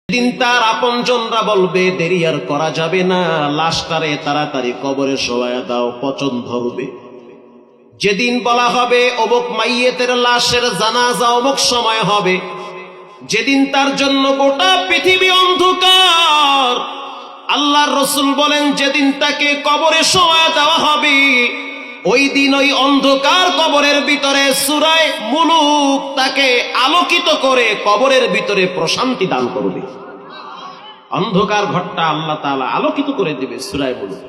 দিন তার আপনজনরা বলবে দেরি আর করা যাবে না, লাশটারে তাড়াতাড়ি কবরে শোয়া দাও, পচন ধরবে। যেদিন বলা হবে অমুক মাইয়েতের লাশের জানাজা অমুক সময় হবে, যেদিন তার জন্য গোটা পৃথিবী অন্ধকার, আল্লাহর রাসূল বলেন যেদিন তাকে কবরে শোয়া দেওয়া হবে, ওই দিন ওই অন্ধকার কবরের ভিতরে সূরা মুলুক তাকে আলোকিত করে কবরের ভিতরে প্রশান্তি দান করবে। অন্ধকার ঘরটা আল্লাহ তাআলা আলোকিত করে দিবে সূরা মুলুক।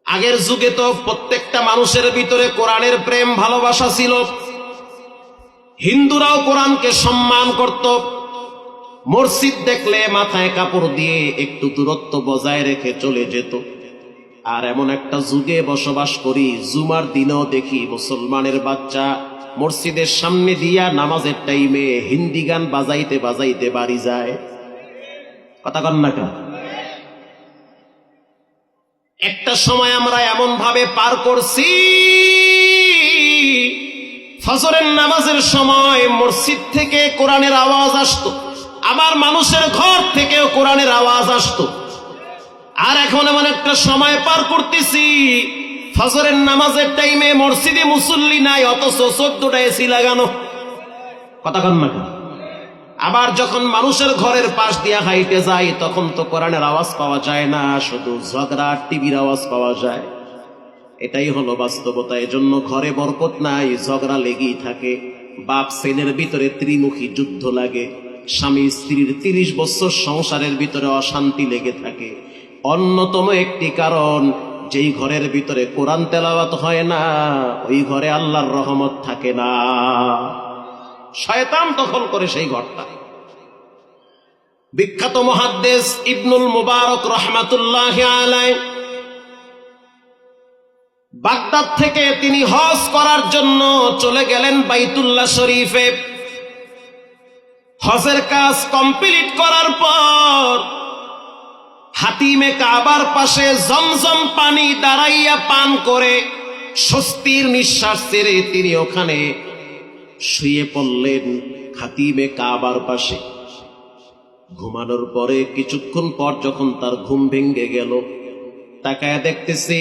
আগের যুগে তো প্রত্যেকটা মানুষের ভিতরে কোরআনের প্রেম ভালোবাসা ছিল। হিন্দুরাও কোরআনকে সম্মান করত। মসজিদ দেখলে মাথায় কাপড় দিয়ে একটু দূরত্ব বজায় রেখে চলে যেত। আর এমন একটা যুগে বসবাস করি, জুমার দিনেও দেখি মুসলমানের বাচ্চা মসজিদের সামনে দিয়া নামাজের টাইমে হিন্দি গান বাজাইতে বাজাইতে বাড়ি যায়। কথা কন না কেন? একটা সময় আমরা এমন ভাবে পার করছি, ফজরের নামাজের সময় মসজিদ থেকে কোরআনের আওয়াজ আসতো, আবার মানুষের ঘর থেকেও কোরআনের আওয়াজ আসতো। আর এখন এমন একটা সময় পার করতেছি, ফজরের নামাজের টাইমে মসজিদে মুসল্লি নাই, অথচ 14টা এসি লাগানো। কথা কন না কেন? আবার যখন মানুষের ঘরের পাশ দিয়া হাইটে যায়, তখন তো কোরআনের আওয়াজ পাওয়া যায় না, শুধু ঝগড়া টিভির আওয়াজ পাওয়া যায়। এটাই হলো বাস্তবতা। এজন্য ঘরে বরকত নাই, ঝগড়া লেগেই থাকে। বাপ ছেলের ভিতরে ত্রিমুখী যুদ্ধ লাগে, স্বামী স্ত্রীর 30 বছর সংসারের ভিতরে অশান্তি লেগে থাকে। অন্যতম একটি কারণ, যেই ঘরের ভিতরে কোরআন তেলাওয়াত হয় না, ওই ঘরে আল্লাহর রহমত থাকে না, শয়তান দখল করে সেই ঘরটা। বিখ্যাত মুহাদ্দিস ইবনুল মুবারক রাহমাতুল্লাহি আলাইহি বাগদাদ থেকে তিনি হজ করার জন্য চলে গেলেন বাইতুল্লাহ শরীফে। হজের কাজ কমপ্লিট করার পর হাতিমে কাবার পাশে জমজম পানি দাঁড়াইয়া পান করে স্বস্তির নিঃশ্বাস ছেড়ে তিনি ওখানে শুয়ে পড়লেন হাতিমে কাবার পাশে। ঘুমানোর পরে কিছুক্ষণ পর যখন তার ঘুম ভেঙে গেল, তাকায় দেখতেছে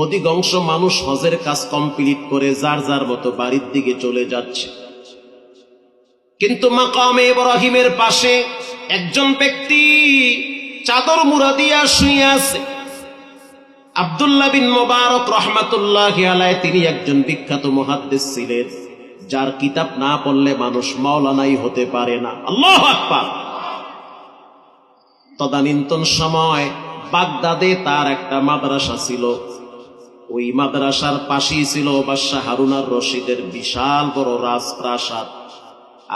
অধিকাংশ মানুষ হজের কাজ কমপ্লিট করে যার যার মতো বাড়ির দিকে চলে যাচ্ছে, কিন্তু মাকামে ইব্রাহিমের পাশে একজন ব্যক্তি চাদর মুড়া দিয়া শুয়ে আছে। আব্দুল্লাহ বিন মুবারক রাহমাতুল্লাহি আলাইহি তিনি একজন বিখ্যাত মুহাদ্দিস ছিলেন, যার কিতাব না পড়লে মানুষ মাওলানাই হতে পারে না। আল্লাহু আকবার। তদানীন্তন সময় বাগদাদে তার একটা মাদ্রাসা ছিল। ওই মাদ্রাসার পাশেই ছিল বাদশাহ হারুন আর রশিদের বিশাল বড় রাজপ্রাসাদ।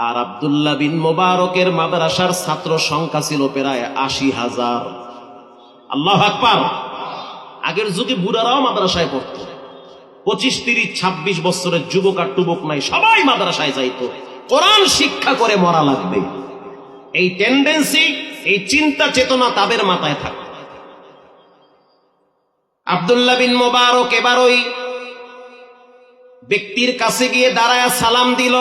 আর আব্দুল্লাহ বিন মুবারকের মাদ্রাসার ছাত্র সংখ্যা ছিল প্রায় 80,000। আল্লাহু আকবার। আগের যুগে বুড়ারাও মাদ্রাসায় পড়তো। 25, 30, 26 বছরের যুবক আর টুবক নাই, সবাই মাদ্রাসায় যাইতো। কোরআন শিক্ষা করে মরা লাগবে, এই টেন্ডেন্সি, এই চিন্তা চেতনা তাদের মাথায় থাকে। আব্দুল্লাহ বিন মুবারক এবার ওই ব্যক্তির কাছে গিয়ে দাঁড়ায় সালাম দিল,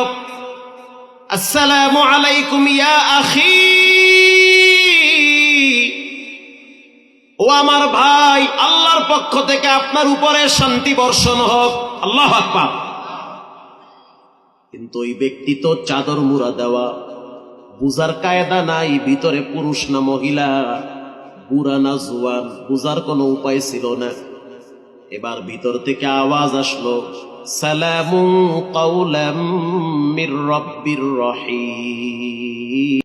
আসসালামু আলাইকুম ইয়া আখি, ও আমার ভাই, আল্লাহর পক্ষ থেকে আপনার উপরে শান্তি বর্ষণ হোক। আল্লাহু আকবার। কিন্তু ওই ব্যক্তি তো চাদর মুড়া দেওয়া, বুঝার কায়দা নাই ভিতরে পুরুষ না মহিলা, বুড়া না জুয়ান, বুঝার কোনো উপায় ছিল না। এবার ভিতর থেকে আওয়াজ আসলো, সালামু কাওলাম মির রাব্বির রহিম।